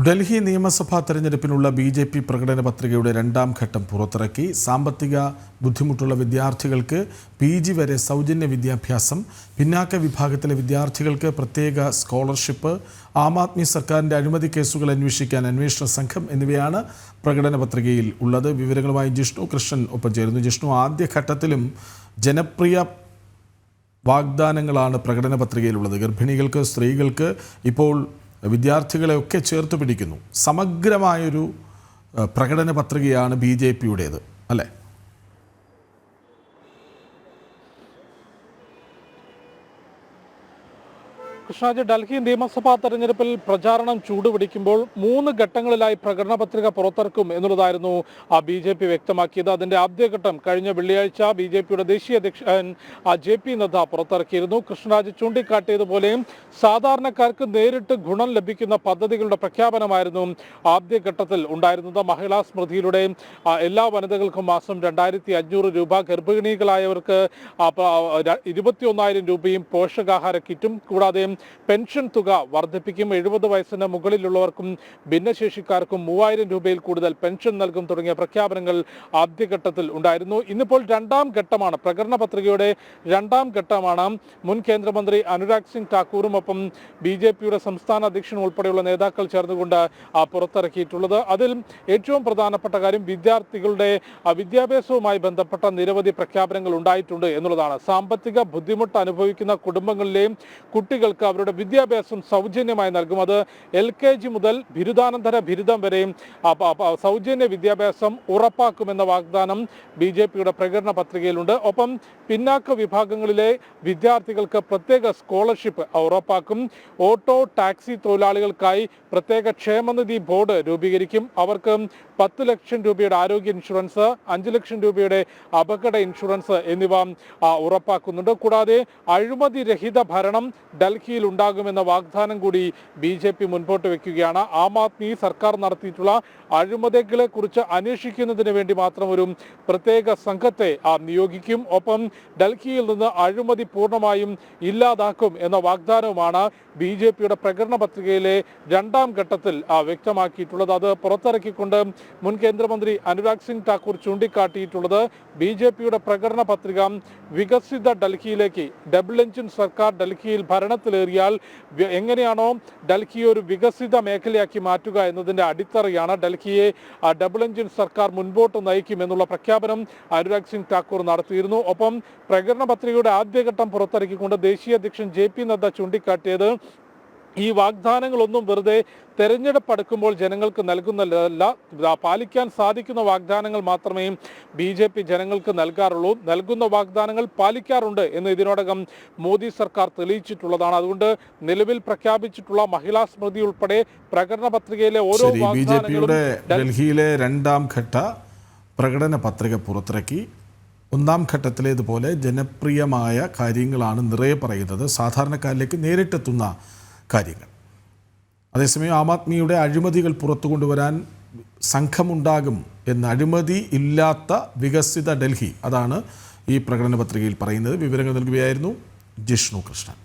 ഡൽഹി നിയമസഭാ തെരഞ്ഞെടുപ്പിനുള്ള ബി.ജെ.പി. പ്രകടന പത്രികയുടെ രണ്ടാം ഘട്ടം പുറത്തിറക്കി. സാമ്പത്തിക ബുദ്ധിമുട്ടുള്ള വിദ്യാർത്ഥികൾക്ക് PG വരെ സൗജന്യ വിദ്യാഭ്യാസം, പിന്നാക്ക വിഭാഗത്തിലെ വിദ്യാർത്ഥികൾക്ക് പ്രത്യേക സ്കോളർഷിപ്പ്, ആം ആദ്മി സർക്കാരിൻ്റെ അഴിമതി കേസുകൾ അന്വേഷിക്കാൻ അന്വേഷണ സംഘം എന്നിവയാണ് പ്രകടന പത്രികയിൽ ഉള്ളത്. വിവരങ്ങളുമായി ജിഷ്ണു കൃഷ്ണൻ ഒപ്പം ചേരുന്നു. ജിഷ്ണു, ആദ്യഘട്ടത്തിലും ജനപ്രിയ വാഗ്ദാനങ്ങളാണ് പ്രകടന പത്രികയിലുള്ളത്. ഗർഭിണികൾക്ക്, സ്ത്രീകൾക്ക്, ഇപ്പോൾ വിദ്യാർത്ഥികളെയൊക്കെ ചേർത്ത് പിടിക്കുന്നു. സമഗ്രമായൊരു പ്രകടന പത്രികയാണ് BJP-യുടേത്, അല്ലേ? കൃഷ്ണാജി, ഡൽഹി നിയമസഭാ തെരഞ്ഞെടുപ്പിൽ പ്രചാരണം ചൂടുപിടിക്കുമ്പോൾ 3 ഘട്ടങ്ങളിലായി പ്രകടന പത്രിക പുറത്തിറക്കും എന്നുള്ളതായിരുന്നു BJP വ്യക്തമാക്കിയത്. അതിന്റെ ആദ്യഘട്ടം കഴിഞ്ഞ വെള്ളിയാഴ്ച BJP-യുടെ ദേശീയ അധ്യക്ഷൻ JP നദ്ദ പുറത്തിറക്കിയിരുന്നു. കൃഷ്ണരാജ് ചൂണ്ടിക്കാട്ടിയതുപോലെ സാധാരണക്കാർക്ക് നേരിട്ട് ഗുണം ലഭിക്കുന്ന പദ്ധതികളുടെ പ്രഖ്യാപനമായിരുന്നു ആദ്യഘട്ടത്തിൽ ഉണ്ടായിരുന്നത്. മഹിളാ സ്മൃതിയിലൂടെ എല്ലാ വനിതകൾക്കും മാസം 2500 രൂപ, ഗർഭിണികളായവർക്ക് 21,000 രൂപയും പോഷകാഹാര കിറ്റും, കൂടാതെ പെൻഷൻ തുക വർദ്ധിപ്പിക്കും. 70 വയസ്സിന് മുകളിലുള്ളവർക്കും ഭിന്നശേഷിക്കാർക്കും 3000 രൂപയിൽ കൂടുതൽ പെൻഷൻ നൽകും തുടങ്ങിയ പ്രഖ്യാപനങ്ങൾ ആദ്യഘട്ടത്തിൽ ഉണ്ടായിരുന്നു. ഇന്നിപ്പോൾ രണ്ടാം ഘട്ടമാണ്, പ്രകടന പത്രികയുടെ രണ്ടാം ഘട്ടമാണ് മുൻ കേന്ദ്രമന്ത്രി അനുരാഗ് സിംഗ് ഠാക്കൂറും ഒപ്പം BJP-യുടെ സംസ്ഥാന അധ്യക്ഷനും ഉൾപ്പെടെയുള്ള നേതാക്കൾ ചേർന്നുകൊണ്ട് പുറത്തിറക്കിയിട്ടുള്ളത്. അതിൽ ഏറ്റവും പ്രധാനപ്പെട്ട കാര്യം വിദ്യാർത്ഥികളുടെ വിദ്യാഭ്യാസവുമായി ബന്ധപ്പെട്ട നിരവധി പ്രഖ്യാപനങ്ങൾ ഉണ്ടായിട്ടുണ്ട് എന്നുള്ളതാണ്. സാമ്പത്തിക ബുദ്ധിമുട്ട് അനുഭവിക്കുന്ന കുടുംബങ്ങളിലെയും കുട്ടികൾക്ക് അവരുടെ വിദ്യാഭ്യാസം സൗജന്യമായി നൽകും. അത് LKG മുതൽ ബിരുദാനന്തര ബിരുദം വരെയും സൗജന്യ വിദ്യാഭ്യാസം ഉറപ്പാക്കുമെന്ന വാഗ്ദാനം BJP-യുടെ പ്രകടന പത്രികയിലുണ്ട്. ഒപ്പം പിന്നാക്ക വിഭാഗങ്ങളിലെ വിദ്യാർത്ഥികൾക്ക് പ്രത്യേക സ്കോളർഷിപ്പ് ഉറപ്പാക്കും. ഓട്ടോ ടാക്സി തൊഴിലാളികൾക്കായി പ്രത്യേക ക്ഷേമനിധി ബോർഡ് രൂപീകരിക്കും. അവർക്ക് 10 ലക്ഷം രൂപയുടെ ആരോഗ്യ ഇൻഷുറൻസ്, 5 ലക്ഷം രൂപയുടെ അപകട ഇൻഷുറൻസ് എന്നിവ ഉറപ്പാക്കുന്നുണ്ട്. കൂടാതെ അഴിമതി രഹിത ഭരണം ഡൽഹിയിൽ ഉണ്ടാകുമെന്ന വാഗ്ദാനം കൂടി BJP മുൻപോട്ട് വെക്കുകയാണ്. ആം ആദ്മി സർക്കാർ നടത്തിയിട്ടുള്ള അഴിമതികളെ കുറിച്ച് അന്വേഷിക്കുന്നതിന് വേണ്ടി മാത്രം ഒരു പ്രത്യേക സംഘത്തെ നിയോഗിക്കും. ഒപ്പം ഡൽഹിയിൽ നിന്ന് അഴിമതി പൂർണ്ണമായും ഇല്ലാതാക്കും എന്ന വാഗ്ദാനവുമാണ് BJP-യുടെ പ്രകടന പത്രികയിലെ രണ്ടാം ഘട്ടത്തിൽ വ്യക്തമാക്കിയിട്ടുള്ളത്. അത് പുറത്തിറക്കിക്കൊണ്ട് മുൻ കേന്ദ്രമന്ത്രി അനുരാഗ് സിംഗ് ഠാക്കൂർ ചൂണ്ടിക്കാട്ടിയിട്ടുള്ളത് BJP-യുടെ പ്രകടന പത്രിക വികസിത ഡൽഹിയിലേക്ക്, ഡബിൾ എഞ്ചിൻ സർക്കാർ ഡൽഹിയിൽ ഭരണത്തിലേറിയാൽ എങ്ങനെയാണോ ഡൽഹിയെ ഒരു വികസിത മേഖലയാക്കി മാറ്റുക എന്നതിന്റെ അടിത്തറയാണ്. ഡൽഹിയെ ഡബിൾ എഞ്ചിൻ സർക്കാർ മുൻപോട്ട് നയിക്കും എന്നുള്ള പ്രഖ്യാപനം അനുരാഗ് സിംഗ് ഠാക്കൂർ നടത്തിയിരുന്നു. ഒപ്പം പ്രകടന പത്രികയുടെ ആദ്യഘട്ടം പുറത്തിറക്കിക്കൊണ്ട് ദേശീയ അധ്യക്ഷൻ JP നദ്ദ ചൂണ്ടിക്കാട്ടിയത് ഈ വാഗ്ദാനങ്ങളൊന്നും വെറുതെ തെരഞ്ഞെടുപ്പ് അടുക്കുമ്പോൾ ജനങ്ങൾക്ക് നൽകുന്നതല്ല, പാലിക്കാൻ സാധിക്കുന്ന വാഗ്ദാനങ്ങൾ മാത്രമേ BJP ജനങ്ങൾക്ക് നൽകാറുള്ളൂ. നൽകുന്ന വാഗ്ദാനങ്ങൾ പാലിക്കാറുണ്ട് എന്ന് ഇതിനോടകം മോദി സർക്കാർ തെളിയിച്ചിട്ടുള്ളതാണ്. അതുകൊണ്ട് നിലവിൽ പ്രഖ്യാപിച്ചിട്ടുള്ള മഹിളാ സ്മൃതി ഉൾപ്പെടെ പ്രകടന പത്രികയിലെ ഓരോ BJP-യുടെ ഡൽഹിയിലെ രണ്ടാം ഘട്ട പ്രകടന പത്രിക പുറത്തിറക്കി. ഒന്നാം ഘട്ടത്തിലേതുപോലെ ജനപ്രിയമായ കാര്യങ്ങളാണ് നിറയെ പറയുന്നത്, സാധാരണക്കാരിലേക്ക് നേരിട്ടെത്തുന്ന കാര്യങ്ങൾ. അതേസമയം ആം ആദ്മിയുടെ അഴിമതികൾ പുറത്തു കൊണ്ടുവരാൻ സംഘമുണ്ടാകും എന്ന്, അഴിമതി ഇല്ലാത്ത വികസിത ഡൽഹി, അതാണ് ഈ പ്രകടന പത്രികയിൽ പറയുന്നത്. വിവരങ്ങൾ നൽകുകയായിരുന്നു ജിഷ്ണു കൃഷ്ണൻ.